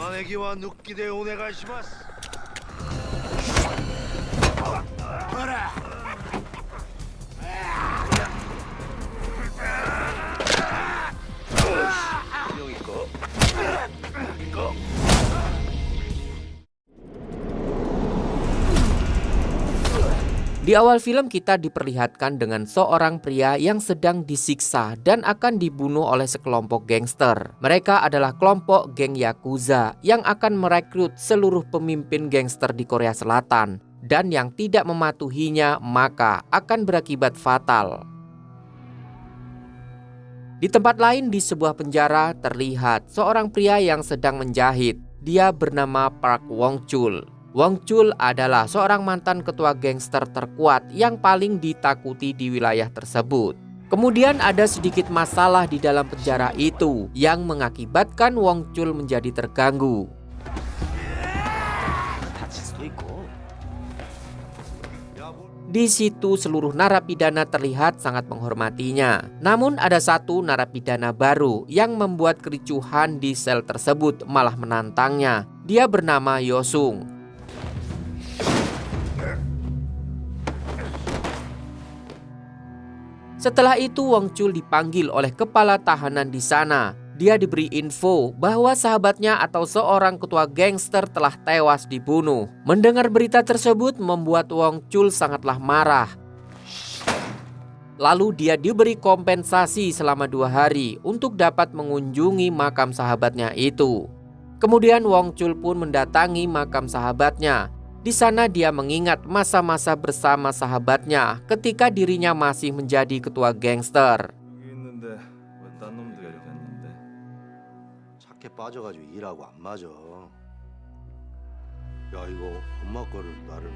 招きは抜きでお願いします。ほら。여기 거. 이거. Di awal film kita diperlihatkan dengan seorang pria yang sedang disiksa dan akan dibunuh oleh sekelompok gangster. Mereka adalah kelompok geng Yakuza yang akan merekrut seluruh pemimpin gangster di Korea Selatan. Dan yang tidak mematuhinya maka akan berakibat fatal. Di tempat lain di sebuah penjara terlihat seorang pria yang sedang menjahit. Dia bernama Park Wong Chul. Wong Chul adalah seorang mantan ketua gangster terkuat yang paling ditakuti di wilayah tersebut. Kemudian ada sedikit masalah di dalam penjara itu yang mengakibatkan Wong Chul menjadi terganggu. Di situ seluruh narapidana terlihat sangat menghormatinya. Namun ada satu narapidana baru yang membuat kericuhan di sel tersebut malah menantangnya. Dia bernama Yosung. Setelah itu Wong Chul dipanggil oleh kepala tahanan di sana. Dia diberi info bahwa sahabatnya atau seorang ketua gangster telah tewas dibunuh. Mendengar berita tersebut membuat Wong Chul sangatlah marah. Lalu dia diberi kompensasi selama 2 hari untuk dapat mengunjungi makam sahabatnya itu. Kemudian Wong Chul pun mendatangi makam sahabatnya. Di sana dia mengingat masa-masa bersama sahabatnya ketika dirinya masih menjadi ketua gangster. 착해 빠져가지고 일하고 안 맞아. 야 이거 엄마 거를 나를.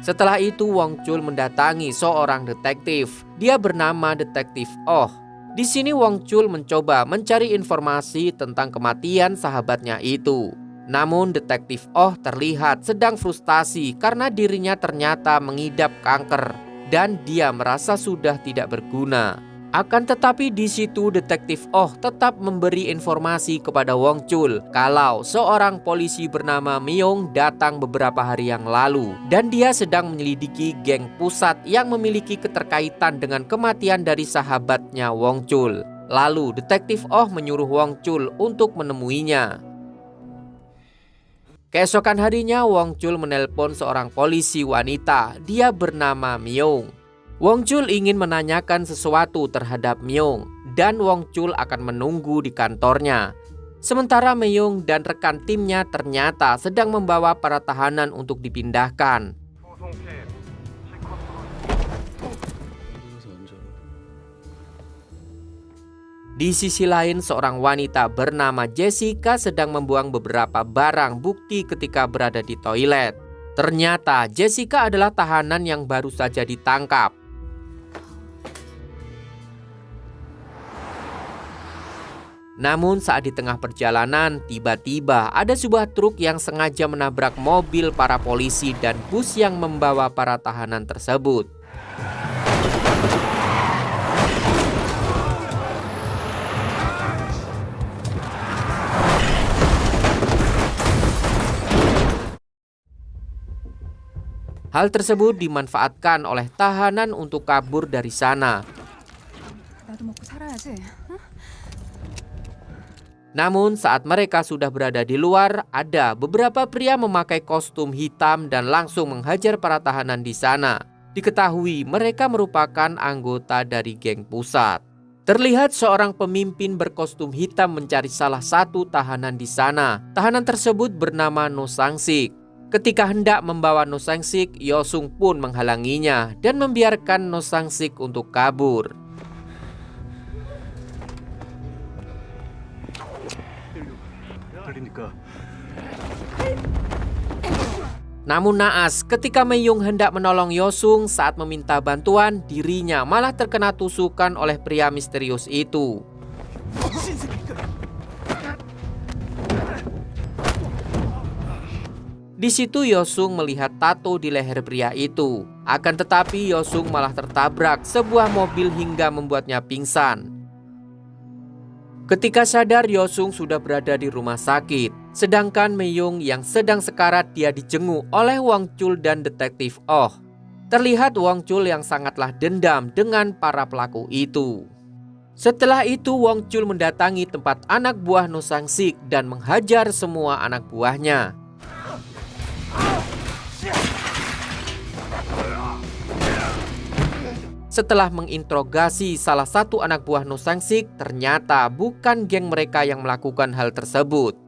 Setelah itu Wong Chul mendatangi seorang detektif. Dia bernama Detektif Oh. Di sini Wong Chul mencoba mencari informasi tentang kematian sahabatnya itu. Namun Detektif Oh terlihat sedang frustasi karena dirinya ternyata mengidap kanker dan dia merasa sudah tidak berguna. Akan tetapi di situ Detektif Oh tetap memberi informasi kepada Wong Chul kalau seorang polisi bernama Myung datang beberapa hari yang lalu dan dia sedang menyelidiki geng pusat yang memiliki keterkaitan dengan kematian dari sahabatnya Wong Chul. Lalu Detektif Oh menyuruh Wong Chul untuk menemuinya. Keesokan harinya Wong Chul menelpon seorang polisi wanita. Dia bernama Myung. Wong Chul ingin menanyakan sesuatu terhadap Myung dan Wong Chul akan menunggu di kantornya. Sementara Myung dan rekan timnya ternyata sedang membawa para tahanan untuk dipindahkan. Di sisi lain seorang wanita bernama Jessica sedang membuang beberapa barang bukti ketika berada di toilet. Ternyata Jessica adalah tahanan yang baru saja ditangkap. Namun saat di tengah perjalanan, tiba-tiba ada sebuah truk yang sengaja menabrak mobil para polisi dan bus yang membawa para tahanan tersebut. Hal tersebut dimanfaatkan oleh tahanan untuk kabur dari sana. Namun saat mereka sudah berada di luar, ada beberapa pria memakai kostum hitam dan langsung menghajar para tahanan di sana. Diketahui mereka merupakan anggota dari geng pusat. Terlihat seorang pemimpin berkostum hitam mencari salah satu tahanan di sana. Tahanan tersebut bernama No Sang-sik. Ketika hendak membawa No Sang-sik, Yosung pun menghalanginya dan membiarkan No Sang-sik untuk kabur. Namun naas, ketika Myung hendak menolong Yosung saat meminta bantuan, dirinya malah terkena tusukan oleh pria misterius itu. Di situ Yosung melihat tato di leher pria itu. Akan tetapi Yosung malah tertabrak sebuah mobil hingga membuatnya pingsan. Ketika sadar, Yosung sudah berada di rumah sakit. Sedangkan Meyung yang sedang sekarat dia dijenguk oleh Wang Chul dan detektif Oh. Terlihat Wang Chul yang sangatlah dendam dengan para pelaku itu. Setelah itu Wang Chul mendatangi tempat anak buah No Sang-sik dan menghajar semua anak buahnya. Setelah menginterogasi salah satu anak buah No Sang-sik, ternyata bukan geng mereka yang melakukan hal tersebut.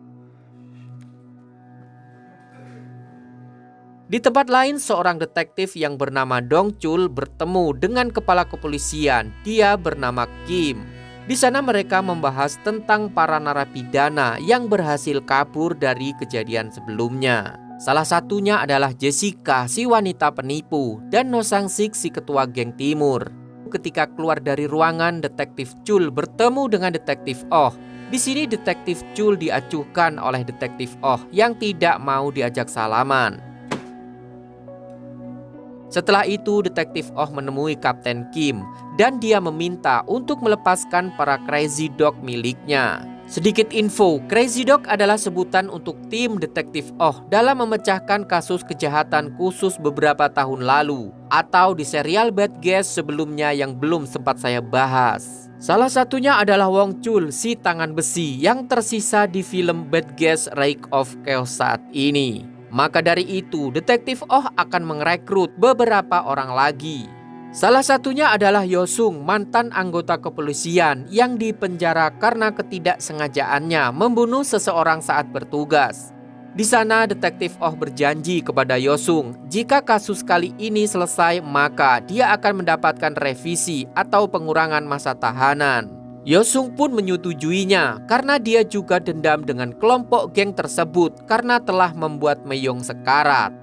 Di tempat lain, seorang detektif yang bernama Dong Chul bertemu dengan kepala kepolisian. Dia bernama Kim. Di sana mereka membahas tentang para narapidana yang berhasil kabur dari kejadian sebelumnya. Salah satunya adalah Jessica, si wanita penipu, dan No Sang-sik, si ketua geng timur. Ketika keluar dari ruangan, detektif Chul bertemu dengan detektif Oh. Di sini detektif Chul diacuhkan oleh detektif Oh yang tidak mau diajak salaman. Setelah itu detektif Oh menemui Kapten Kim dan dia meminta untuk melepaskan para Crazy Dog miliknya. Sedikit info, Crazy Dog adalah sebutan untuk tim detektif Oh dalam memecahkan kasus kejahatan khusus beberapa tahun lalu atau di serial Bad Guys sebelumnya yang belum sempat saya bahas. Salah satunya adalah Wang Chul, si tangan besi yang tersisa di film Bad Guys Reign of Chaos saat ini. Maka dari itu, detektif Oh akan merekrut beberapa orang lagi. Salah satunya adalah Yosung, mantan anggota kepolisian yang dipenjara karena ketidaksengajaannya membunuh seseorang saat bertugas. Di sana detektif Oh berjanji kepada Yosung, jika kasus kali ini selesai maka dia akan mendapatkan revisi atau pengurangan masa tahanan. Yosung pun menyetujuinya karena dia juga dendam dengan kelompok geng tersebut karena telah membuat Meyung sekarat.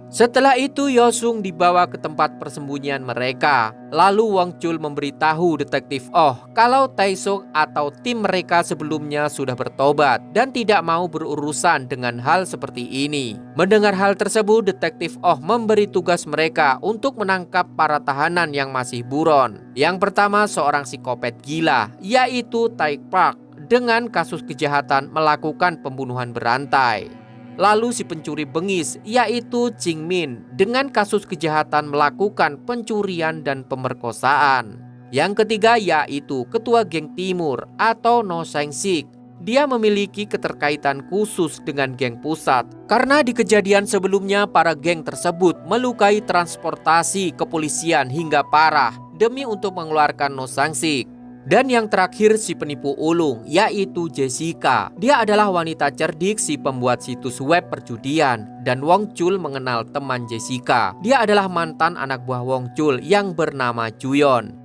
Setelah itu Yosung dibawa ke tempat persembunyian mereka. Lalu Wang Chul memberitahu detektif Oh kalau Taesung atau tim mereka sebelumnya sudah bertobat dan tidak mau berurusan dengan hal seperti ini. Mendengar hal tersebut, detektif Oh memberi tugas mereka untuk menangkap para tahanan yang masih buron. Yang pertama seorang psikopat gila, yaitu Tae Park dengan kasus kejahatan melakukan pembunuhan berantai. Lalu si pencuri bengis yaitu Ching Min dengan kasus kejahatan melakukan pencurian dan pemerkosaan. Yang ketiga yaitu ketua geng timur atau No Sang-sik. Dia memiliki keterkaitan khusus dengan geng pusat karena di kejadian sebelumnya para geng tersebut melukai transportasi kepolisian hingga parah demi untuk mengeluarkan No Sang-sik. Dan yang terakhir si penipu ulung yaitu Jessica. Dia adalah wanita cerdik si pembuat situs web perjudian dan Wang Chul mengenal teman Jessica. Dia adalah mantan anak buah Wang Chul yang bernama Juyon.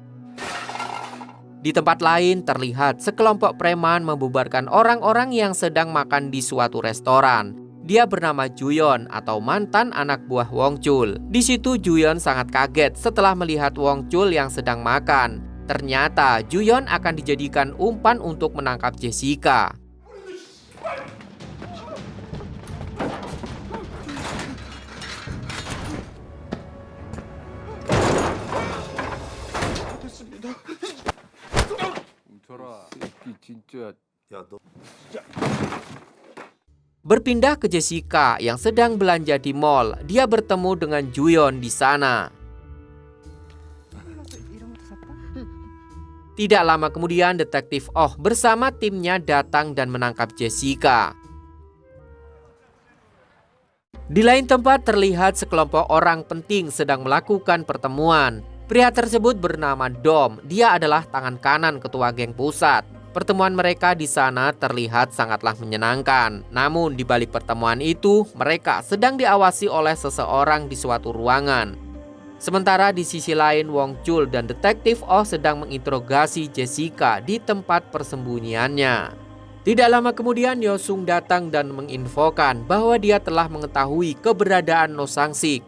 Di tempat lain terlihat sekelompok preman membubarkan orang-orang yang sedang makan di suatu restoran. Dia bernama Juyon atau mantan anak buah Wang Chul. Di situ Juyon sangat kaget setelah melihat Wang Chul yang sedang makan. Ternyata Juyon akan dijadikan umpan untuk menangkap Jessica. Berpindah ke Jessica yang sedang belanja di mall, dia bertemu dengan Juyon di sana. Tidak lama kemudian detektif Oh bersama timnya datang dan menangkap Jessica. Di lain tempat terlihat sekelompok orang penting sedang melakukan pertemuan. Pria tersebut bernama Dom. Dia adalah tangan kanan ketua geng pusat. Pertemuan mereka di sana terlihat sangatlah menyenangkan. Namun di balik pertemuan itu, mereka sedang diawasi oleh seseorang di suatu ruangan. Sementara di sisi lain Wang Chul dan detektif Oh sedang menginterogasi Jessica di tempat persembunyiannya. Tidak lama kemudian Yosung datang dan menginfokan bahwa dia telah mengetahui keberadaan No Sang-sik.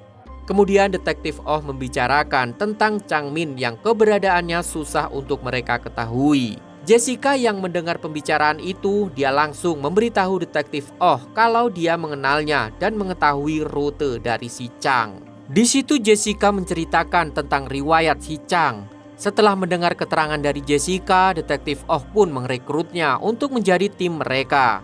Kemudian detektif Oh membicarakan tentang Chang Min yang keberadaannya susah untuk mereka ketahui. Jessica yang mendengar pembicaraan itu, dia langsung memberitahu detektif Oh kalau dia mengenalnya dan mengetahui rute dari si Chang. Di situ Jessica menceritakan tentang riwayat si Chang. Setelah mendengar keterangan dari Jessica, detektif Oh pun merekrutnya untuk menjadi tim mereka.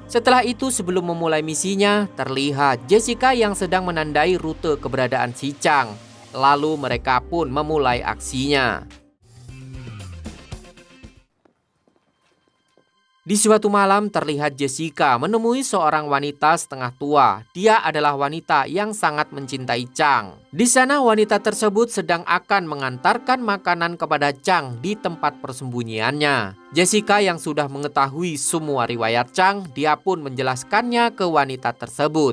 Setelah itu, sebelum memulai misinya, terlihat Jessica yang sedang menandai rute keberadaan si Chang. Lalu mereka pun memulai aksinya. Di suatu malam terlihat Jessica menemui seorang wanita setengah tua. Dia adalah wanita yang sangat mencintai Chang. Di sana wanita tersebut sedang akan mengantarkan makanan kepada Chang di tempat persembunyiannya. Jessica yang sudah mengetahui semua riwayat Chang, dia pun menjelaskannya ke wanita tersebut.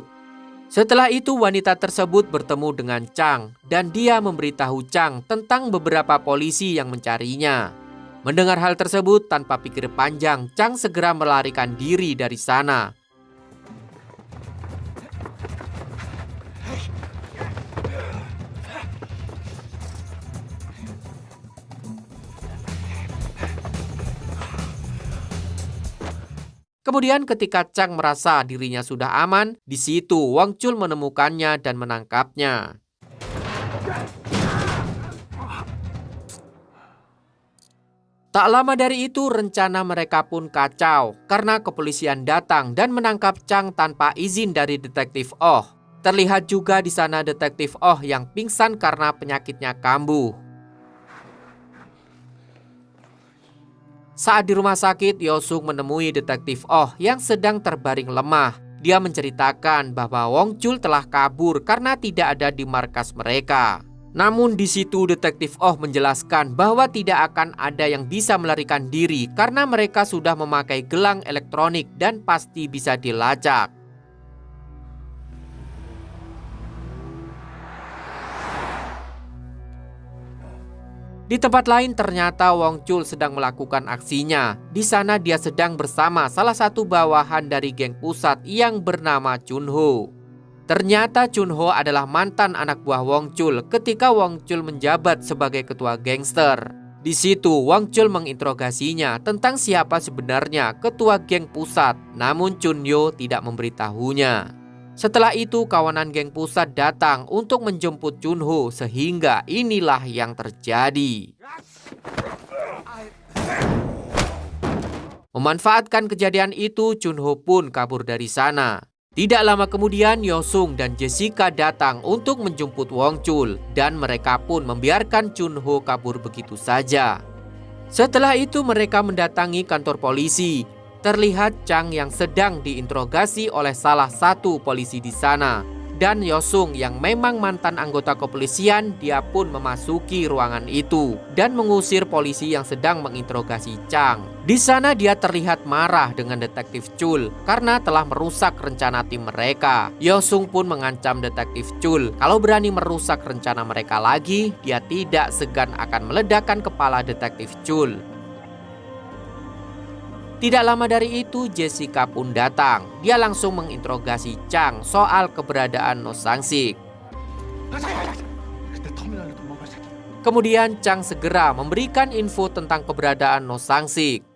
Setelah itu wanita tersebut bertemu dengan Chang dan dia memberitahu Chang tentang beberapa polisi yang mencarinya. Mendengar hal tersebut, tanpa pikir panjang, Chang segera melarikan diri dari sana. Kemudian ketika Chang merasa dirinya sudah aman, di situ Wang Chul menemukannya dan menangkapnya. Tak lama dari itu, rencana mereka pun kacau karena kepolisian datang dan menangkap Chang tanpa izin dari detektif Oh. Terlihat juga di sana detektif Oh yang pingsan karena penyakitnya kambuh. Saat di rumah sakit, Yosung menemui detektif Oh yang sedang terbaring lemah. Dia menceritakan bahwa Wang Chul telah kabur karena tidak ada di markas mereka. Namun di situ detektif Oh menjelaskan bahwa tidak akan ada yang bisa melarikan diri karena mereka sudah memakai gelang elektronik dan pasti bisa dilacak. Di tempat lain ternyata Wang Chul sedang melakukan aksinya. Di sana dia sedang bersama salah satu bawahan dari geng pusat yang bernama Chunho. Ternyata Chunho adalah mantan anak buah Wang Chul ketika Wang Chul menjabat sebagai ketua gangster. Di situ Wang Chul menginterogasinya tentang siapa sebenarnya ketua geng pusat, namun Chunho tidak memberitahunya. Setelah itu kawanan geng pusat datang untuk menjemput Chunho sehingga inilah yang terjadi. Memanfaatkan kejadian itu, Chunho pun kabur dari sana. Tidak lama kemudian, Yosung dan Jessica datang untuk menjemput Wang Chul dan mereka pun membiarkan Chunho kabur begitu saja. Setelah itu mereka mendatangi kantor polisi. Terlihat Chang yang sedang diinterogasi oleh salah satu polisi di sana. Dan Yosung yang memang mantan anggota kepolisian, dia pun memasuki ruangan itu dan mengusir polisi yang sedang menginterogasi Chang. Di sana dia terlihat marah dengan detektif Chul karena telah merusak rencana tim mereka. Yosung pun mengancam detektif Chul kalau berani merusak rencana mereka lagi, dia tidak segan akan meledakkan kepala detektif Chul. Tidak lama dari itu, Jessica pun datang. Dia langsung menginterogasi Chang soal keberadaan No Sang-sik. Kemudian Chang segera memberikan info tentang keberadaan No Sang-sik.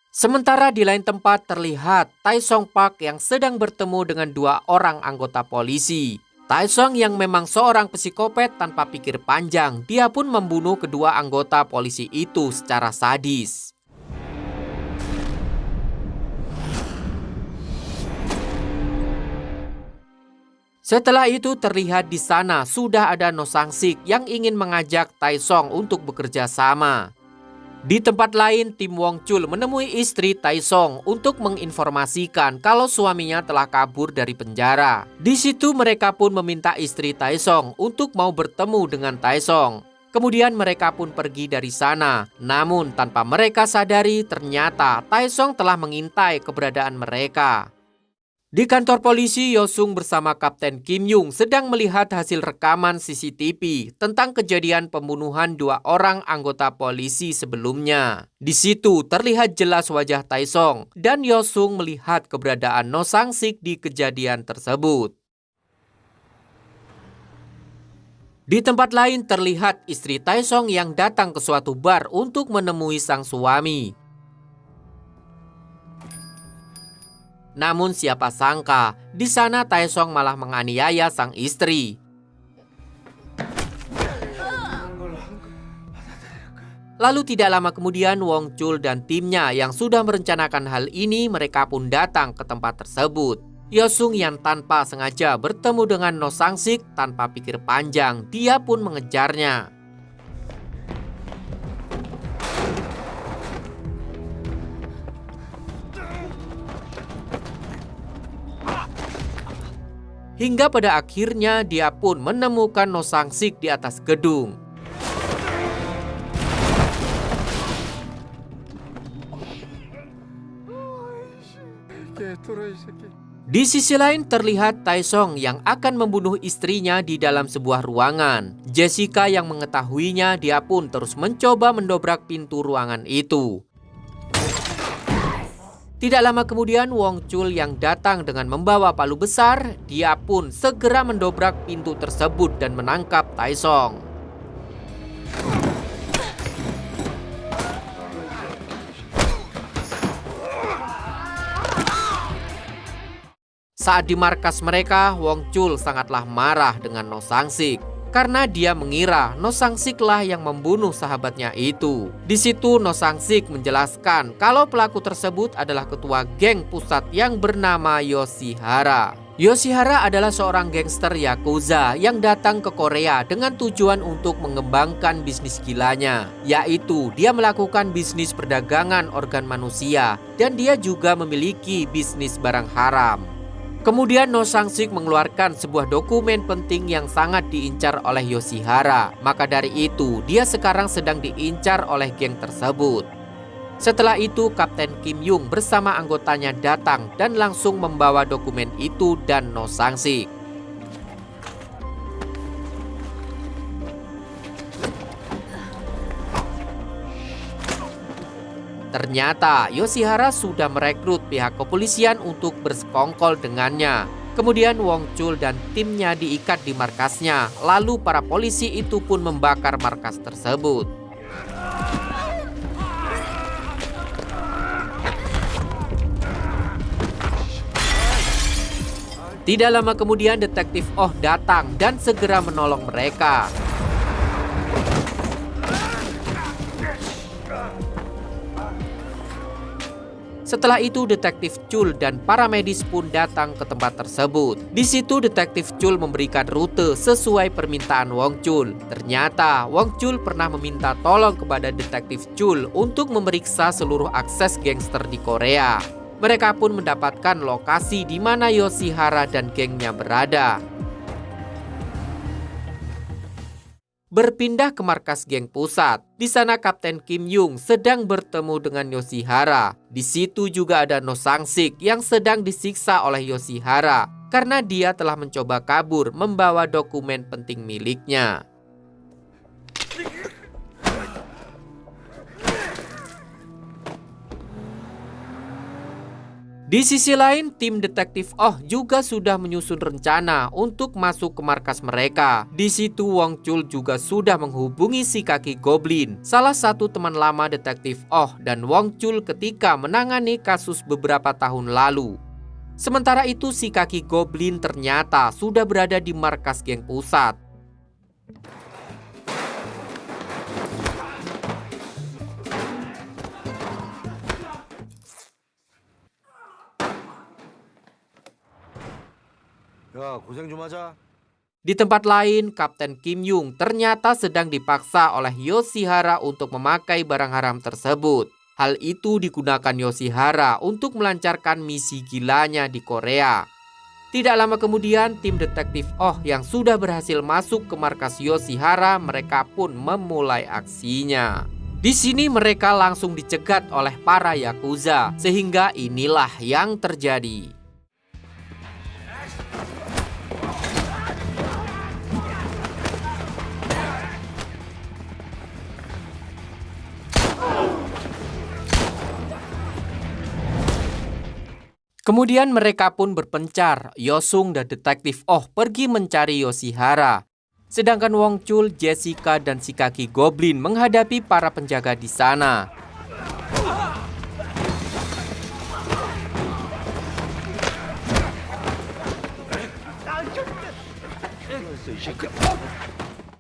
Sementara di lain tempat terlihat Tai Song Park yang sedang bertemu dengan dua orang anggota polisi. Tai Song yang memang seorang psikopat tanpa pikir panjang, dia pun membunuh kedua anggota polisi itu secara sadis. Setelah itu terlihat di sana sudah ada No Sang-sik yang ingin mengajak Tai Song untuk bekerja sama. Di tempat lain, tim Wang Chul menemui istri Tai Song untuk menginformasikan kalau suaminya telah kabur dari penjara. Di situ mereka pun meminta istri Tai Song untuk mau bertemu dengan Tai Song. Kemudian mereka pun pergi dari sana. Namun tanpa mereka sadari ternyata Tai Song telah mengintai keberadaan mereka. Di kantor polisi, Yosung bersama Kapten Kim Yung sedang melihat hasil rekaman CCTV tentang kejadian pembunuhan dua orang anggota polisi sebelumnya. Di situ terlihat jelas wajah Tai Song dan Yosung melihat keberadaan No Sang-sik di kejadian tersebut. Di tempat lain terlihat istri Tai Song yang datang ke suatu bar untuk menemui sang suami. Namun siapa sangka, di sana Tai Song malah menganiaya sang istri. Lalu tidak lama kemudian Wong Chul dan timnya yang sudah merencanakan hal ini mereka pun datang ke tempat tersebut. Yosung yang tanpa sengaja bertemu dengan No Sang-sik tanpa pikir panjang, dia pun mengejarnya. Hingga pada akhirnya dia pun menemukan No Sang-sik di atas gedung. Di sisi lain terlihat Taesong yang akan membunuh istrinya di dalam sebuah ruangan. Jessica yang mengetahuinya, dia pun terus mencoba mendobrak pintu ruangan itu. Tidak lama kemudian Wong Chul yang datang dengan membawa palu besar, dia pun segera mendobrak pintu tersebut dan menangkap Taesong. Saat di markas mereka, Wong Chul sangatlah marah dengan No Sang-sik karena dia mengira No Sang-sik lah yang membunuh sahabatnya itu. Di situ No Sang-sik menjelaskan kalau pelaku tersebut adalah ketua geng pusat yang bernama Yoshihara. Yoshihara adalah seorang gangster Yakuza yang datang ke Korea dengan tujuan untuk mengembangkan bisnis gilanya, yaitu dia melakukan bisnis perdagangan organ manusia dan dia juga memiliki bisnis barang haram. Kemudian No Sang-sik mengeluarkan sebuah dokumen penting yang sangat diincar oleh Yoshihara. Maka dari itu, dia sekarang sedang diincar oleh geng tersebut. Setelah itu, Kapten Kim Yung bersama anggotanya datang dan langsung membawa dokumen itu dan No Sang-sik. Ternyata Yoshihara sudah merekrut pihak kepolisian untuk bersekongkol dengannya. Kemudian Wong Chul dan timnya diikat di markasnya. Lalu para polisi itu pun membakar markas tersebut. Tidak lama kemudian detektif Oh datang dan segera menolong mereka. Setelah itu detektif Chul dan para medis pun datang ke tempat tersebut. Di situ detektif Chul memberikan rute sesuai permintaan Wong Chul. Ternyata Wong Chul pernah meminta tolong kepada detektif Chul untuk memeriksa seluruh akses gangster di Korea. Mereka pun mendapatkan lokasi di mana Yoshihara dan gengnya berada. Berpindah ke markas geng pusat. Di sana Kapten Kim Yung sedang bertemu dengan Yoshihara. Di situ juga ada No Sang-sik yang sedang disiksa oleh Yoshihara karena dia telah mencoba kabur membawa dokumen penting miliknya. Di sisi lain, tim detektif Oh juga sudah menyusun rencana untuk masuk ke markas mereka. Di situ Wong Chul juga sudah menghubungi si kaki goblin, salah satu teman lama detektif Oh dan Wong Chul ketika menangani kasus beberapa tahun lalu. Sementara itu si kaki goblin ternyata sudah berada di markas geng pusat. 야, 고생 좀 하자. Di tempat lain, Kapten Kim Yung ternyata sedang dipaksa oleh Yoshihara untuk memakai barang haram tersebut. Hal itu digunakan Yoshihara untuk melancarkan misi gilanya di Korea. Tidak lama kemudian, tim detektif Oh yang sudah berhasil masuk ke markas Yoshihara, mereka pun memulai aksinya. Di sini mereka langsung dicegat oleh para Yakuza, sehingga inilah yang terjadi. Kemudian mereka pun berpencar. Yosung dan detektif Oh pergi mencari Yoshihara. Sedangkan Wong Chul, Jessica, dan si kaki goblin menghadapi para penjaga di sana.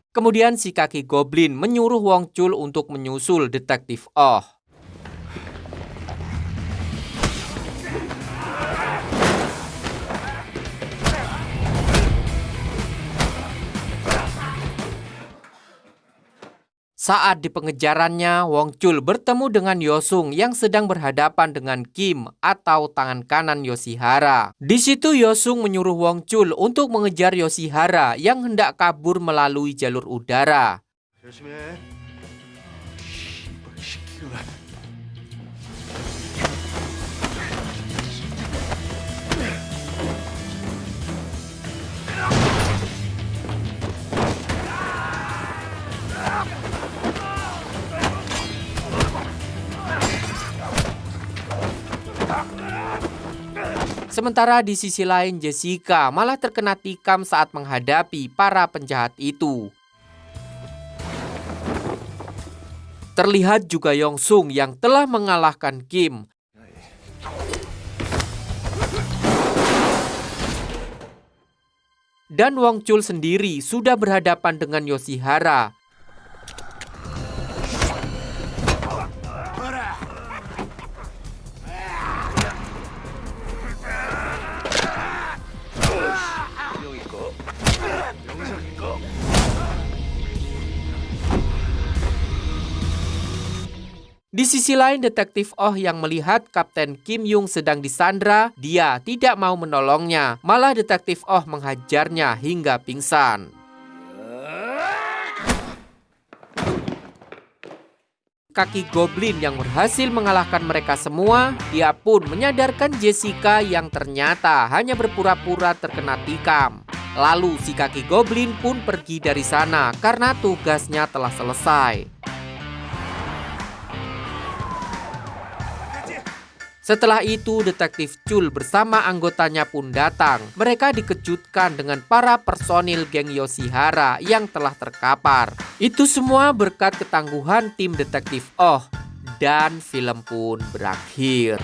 Kemudian si kaki goblin menyuruh Wong Chul untuk menyusul detektif Oh. Saat di pengejarannya, Wong Chul bertemu dengan Yosung yang sedang berhadapan dengan Kim atau tangan kanan Yoshihara. Di situ Yosung menyuruh Wong Chul untuk mengejar Yoshihara yang hendak kabur melalui jalur udara. 열심히 해. Sementara di sisi lain Jessica malah terkena tikam saat menghadapi para penjahat itu. Terlihat juga Yong Sung yang telah mengalahkan Kim. Dan Wong Chul sendiri sudah berhadapan dengan Yoshihara. Di sisi lain, detektif Oh yang melihat Kapten Kim Yung sedang disandra, dia tidak mau menolongnya. Malah detektif Oh menghajarnya hingga pingsan. Kaki goblin yang berhasil mengalahkan mereka semua, dia pun menyadarkan Jessica yang ternyata hanya berpura-pura terkena tikam. Lalu si kaki goblin pun pergi dari sana karena tugasnya telah selesai. Setelah itu, detektif Chul bersama anggotanya pun datang. Mereka dikejutkan dengan para personil geng Yoshihara yang telah terkapar. Itu semua berkat ketangguhan tim detektif Oh. Dan film pun berakhir.